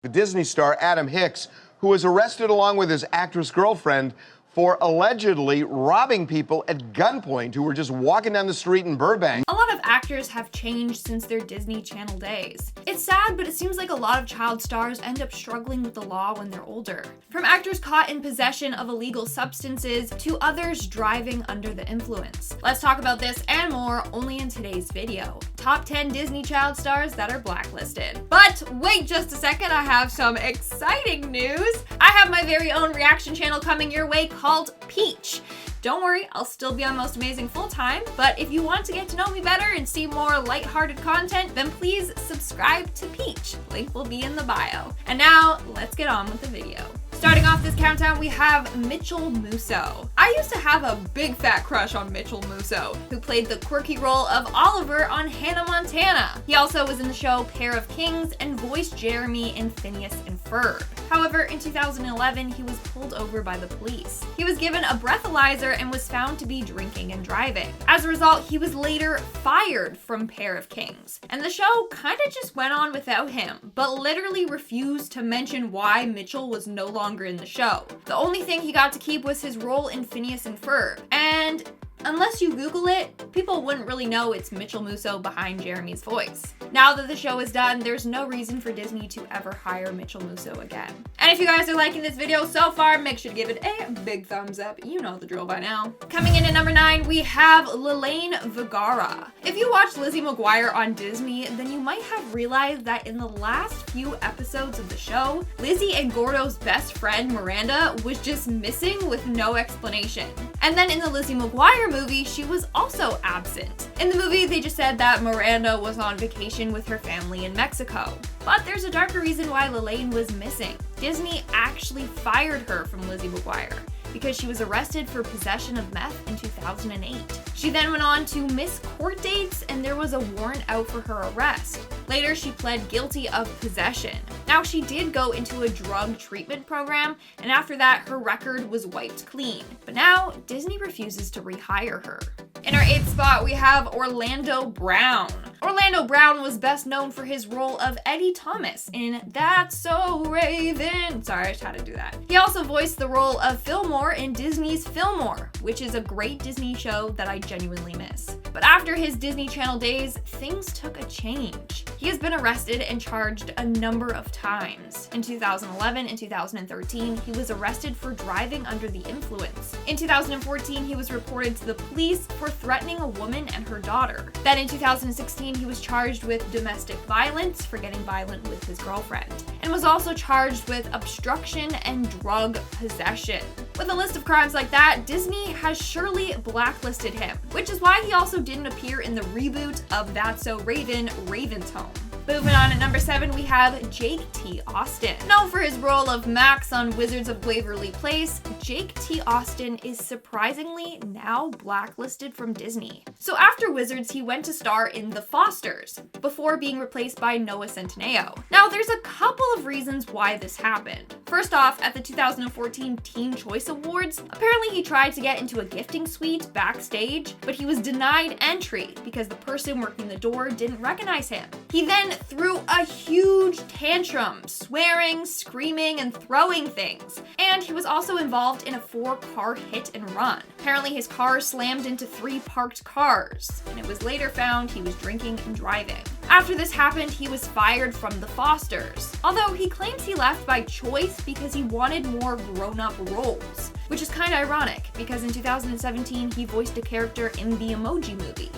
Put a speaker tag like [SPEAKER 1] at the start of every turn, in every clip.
[SPEAKER 1] The Disney star Adam Hicks, who was arrested along with his actress girlfriend for allegedly robbing people at gunpoint who were just walking down the street in Burbank.
[SPEAKER 2] A lot of actors have changed since their Disney Channel days. It's sad, but it seems like a lot of child stars end up struggling with the law when they're older. From actors caught in possession of illegal substances to others driving under the influence. Let's talk about this and more only in today's video. Top 10 Disney child stars that are blacklisted. But wait just a second, I have some exciting news. I have my very own reaction channel coming your way called Peach. Don't worry, I'll still be on Most Amazing full-time, but if you want to get to know me better and see more lighthearted content, then please subscribe to Peach. Link will be in the bio. And now, let's get on with the video. Starting off this countdown, we have Mitchel Musso. I used to have a big fat crush on Mitchel Musso, who played the quirky role of Oliver on Hannah Montana. He also was in the show Pair of Kings and voiced Jeremy in Phineas and Ferb. However, in 2011, he was pulled over by the police. He was given a breathalyzer and was found to be drinking and driving. As a result, he was later fired from Pair of Kings. And the show kinda just went on without him, but literally refused to mention why Mitchel was no longer in the show. The only thing he got to keep was his role in Phineas and Ferb. And unless you Google it, people wouldn't really know it's Mitchel Musso behind Jeremy's voice. Now that the show is done, there's no reason for Disney to ever hire Mitchel Musso again. And if you guys are liking this video so far, make sure to give it a big thumbs up. You know the drill by now. Coming in at number 9, we have Lalaine Vergara. If you watched Lizzie McGuire on Disney, then you might have realized that in the last few episodes of the show, Lizzie and Gordo's best friend Miranda was just missing with no explanation. And then in the Lizzie McGuire movie, she was also absent. In the movie, they just said that Miranda was on vacation with her family in Mexico. But there's a darker reason why Lalaine was missing. Disney actually fired her from Lizzie McGuire because she was arrested for possession of meth in 2008. She then went on to miss court dates and there was a warrant out for her arrest. Later, she pled guilty of possession. Now, she did go into a drug treatment program, and after that, her record was wiped clean. But now, Disney refuses to rehire her. In our 8th spot, we have Orlando Brown. Orlando Brown was best known for his role of Eddie Thomas in That's So Raven. Sorry, I just had to do that. He also voiced the role of Fillmore in Disney's Fillmore, which is a great Disney show that I genuinely miss. But after his Disney Channel days, things took a change. He has been arrested and charged a number of times. In 2011 and 2013, he was arrested for driving under the influence. In 2014, he was reported to the police for threatening a woman and her daughter. Then in 2016, he was charged with domestic violence for getting violent with his girlfriend, and was also charged with obstruction and drug possession. With a list of crimes like that, Disney has surely blacklisted him, which is why he also didn't appear in the reboot of That's So Raven, Raven's Home. Moving on at number 7, we have Jake T. Austin. Known for his role of Max on Wizards of Waverly Place, Jake T. Austin is surprisingly now blacklisted from Disney. So after Wizards, he went to star in The Fosters, before being replaced by Noah Centineo. Now, there's a couple of reasons why this happened. First off, at the 2014 Teen Choice Awards, apparently he tried to get into a gifting suite backstage, but he was denied entry because the person working the door didn't recognize him. He then threw a huge tantrum, swearing, screaming, and throwing things. And he was also involved in a 4-car hit and run. Apparently his car slammed into 3 parked cars, and it was later found he was drinking and driving. After this happened, he was fired from The Fosters, although he claims he left by choice because he wanted more grown-up roles, which is kind of ironic because in 2017 he voiced a character in the Emoji Movie.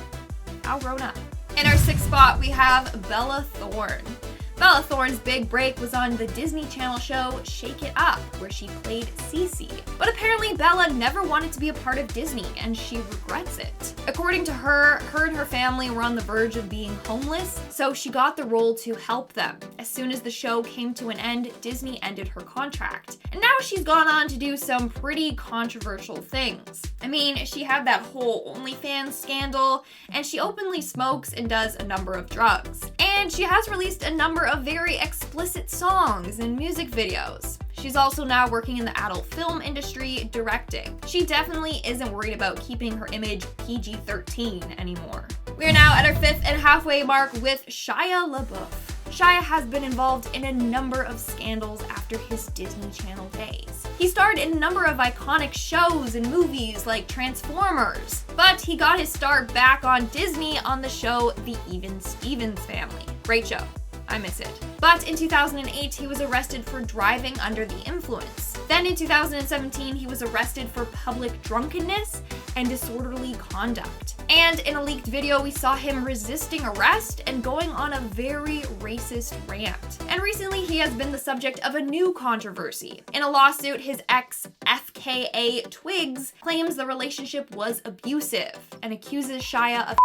[SPEAKER 2] How grown up. In our 6th spot, we have Bella Thorne. Bella Thorne's big break was on the Disney Channel show Shake It Up, where she played Cece. But apparently Bella never wanted to be a part of Disney, and she regrets it. According to her and her family were on the verge of being homeless, so she got the role to help them. As soon as the show came to an end, Disney ended her contract. And now she's gone on to do some pretty controversial things. I mean, she had that whole OnlyFans scandal, and she openly smokes and does a number of drugs. And she has released a number of very explicit songs and music videos. She's also now working in the adult film industry, directing. She definitely isn't worried about keeping her image PG-13 anymore. We are now at our 5th and halfway mark with Shia LaBeouf. Shia has been involved in a number of scandals after his Disney Channel days. He starred in a number of iconic shows and movies like Transformers, but he got his start back on Disney on the show The Even Stevens Family. Great show. I miss it. But in 2008, he was arrested for driving under the influence. Then in 2017, he was arrested for public drunkenness and disorderly conduct. And in a leaked video, we saw him resisting arrest and going on a very racist rant. And recently, he has been the subject of a new controversy. In a lawsuit, his ex, FKA Twigs, claims the relationship was abusive and accuses Shia of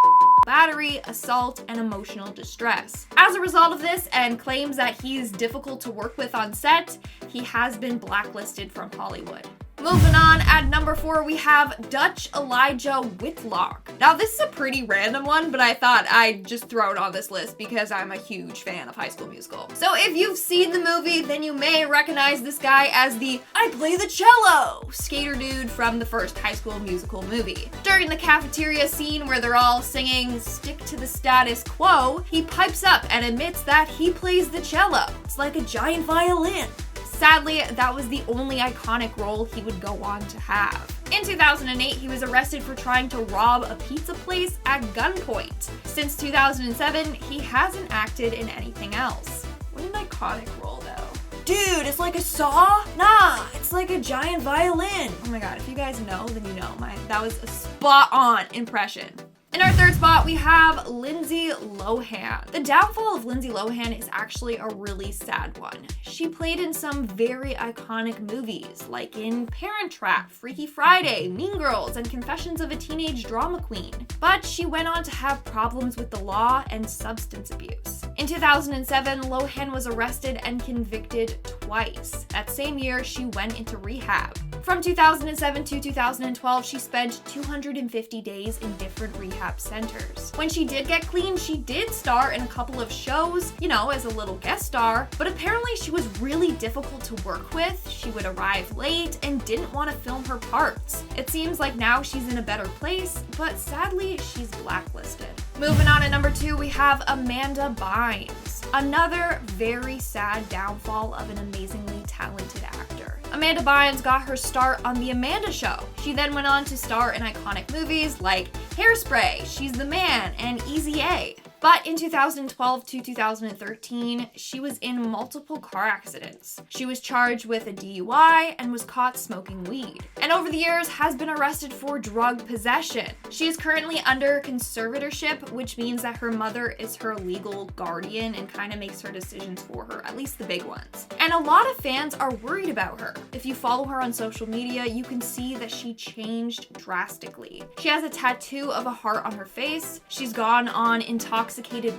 [SPEAKER 2] battery, assault, and emotional distress. As a result of this, and claims that he's difficult to work with on set, he has been blacklisted from Hollywood. Moving on, at number 4, we have Dutch Elijah Whitlock. Now, this is a pretty random one, but I thought I'd just throw it on this list because I'm a huge fan of High School Musical. So if you've seen the movie, then you may recognize this guy as the I play the cello skater dude from the first High School Musical movie. During the cafeteria scene where they're all singing Stick to the Status Quo, he pipes up and admits that he plays the cello. It's like a giant violin. Sadly, that was the only iconic role he would go on to have. In 2008, he was arrested for trying to rob a pizza place at gunpoint. Since 2007, he hasn't acted in anything else. What an iconic role, though. Dude, it's like a saw? Nah, it's like a giant violin. Oh my god, if you guys know, then you know. That was a spot-on impression. In our third spot, we have Lindsay Lohan. The downfall of Lindsay Lohan is actually a really sad one. She played in some very iconic movies, like in Parent Trap, Freaky Friday, Mean Girls, and Confessions of a Teenage Drama Queen. But she went on to have problems with the law and substance abuse. In 2007, Lohan was arrested and convicted twice. That same year, she went into rehab. From 2007 to 2012, she spent 250 days in different rehab centers. When she did get clean, she did star in a couple of shows, you know, as a little guest star, but apparently she was really difficult to work with. She would arrive late and didn't want to film her parts. It seems like now she's in a better place, but sadly, she's blacklisted. Moving on at number 2, we have Amanda Bynes. Another very sad downfall of an amazingly talented actor. Amanda Bynes got her start on The Amanda Show. She then went on to star in iconic movies like Hairspray, She's the Man, and Easy A. But in 2012 to 2013, she was in multiple car accidents. She was charged with a DUI and was caught smoking weed. And over the years has been arrested for drug possession. She is currently under conservatorship, which means that her mother is her legal guardian and kind of makes her decisions for her, at least the big ones. And a lot of fans are worried about her. If you follow her on social media, you can see that she changed drastically. She has a tattoo of a heart on her face. She's gone on intoxicated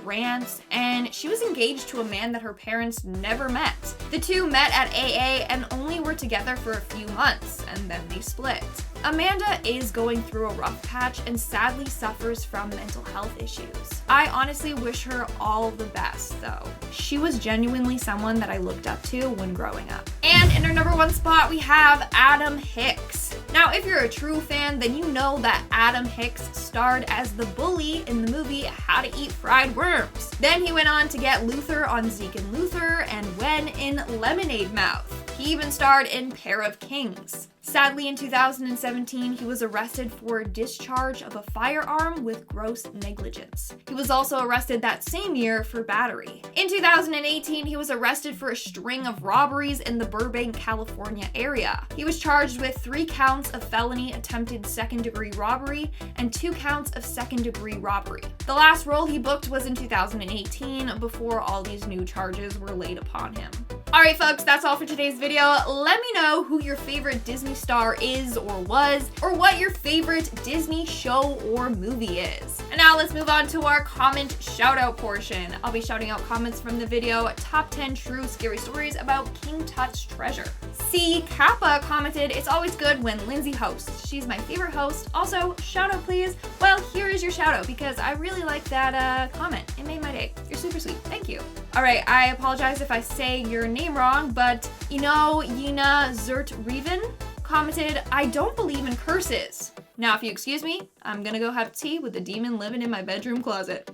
[SPEAKER 2] rants, and she was engaged to a man that her parents never met. The two met at AA and only were together for a few months, and then they split. Amanda is going through a rough patch and sadly suffers from mental health issues. I honestly wish her all the best, though. She was genuinely someone that I looked up to when growing up. And in our number 1 spot, we have Adam Hicks. Now, if you're a true fan, then you know that Adam Hicks starred as the bully in the movie How to Eat Fried Worms. Then he went on to get Luther on Zeke and Luther and Wen in Lemonade Mouth. He even starred in Pair of Kings. Sadly, in 2017, he was arrested for discharge of a firearm with gross negligence. He was also arrested that same year for battery. In 2018, he was arrested for a string of robberies in the Burbank, California area. He was charged with 3 counts of felony attempted second-degree robbery and 2 counts of second-degree robbery. The last role he booked was in 2018, before all these new charges were laid upon him. Alright folks, that's all for today's video. Let me know who your favorite Disney star is or was, or what your favorite Disney show or movie is. And now let's move on to our comment shout-out portion. I'll be shouting out comments from the video, Top 10 True Scary Stories about King Tut's Treasure. C. Kappa commented, it's always good when Lindsay hosts. She's my favorite host. Also, shout out please. Well, here is your shout out because I really like that comment. It made my day. You're super sweet. Thank you. Alright, I apologize if I say your name wrong, but Yina Zert Reven commented, I don't believe in curses. Now, if you excuse me, I'm gonna go have tea with the demon living in my bedroom closet.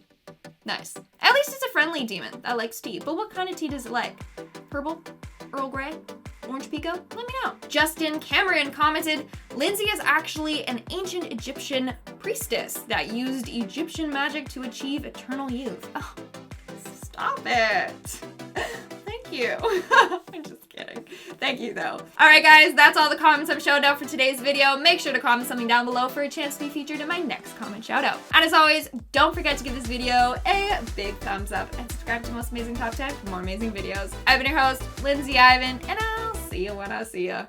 [SPEAKER 2] Nice. At least it's a friendly demon that likes tea. But what kind of tea does it like? Herbal? Earl Grey? Orange Pico? Let me know. Justin Cameron commented, Lindsay is actually an ancient Egyptian priestess that used Egyptian magic to achieve eternal youth. Oh, stop it. Thank you. I'm just kidding. Thank you though. All right guys, that's all the comments I've showed out for today's video. Make sure to comment something down below for a chance to be featured in my next comment shout out. And as always, don't forget to give this video a big thumbs up and subscribe to Most Amazing Top 10 for more amazing videos. I've been your host, Lindsay Ivan, and I'll see you when I see ya.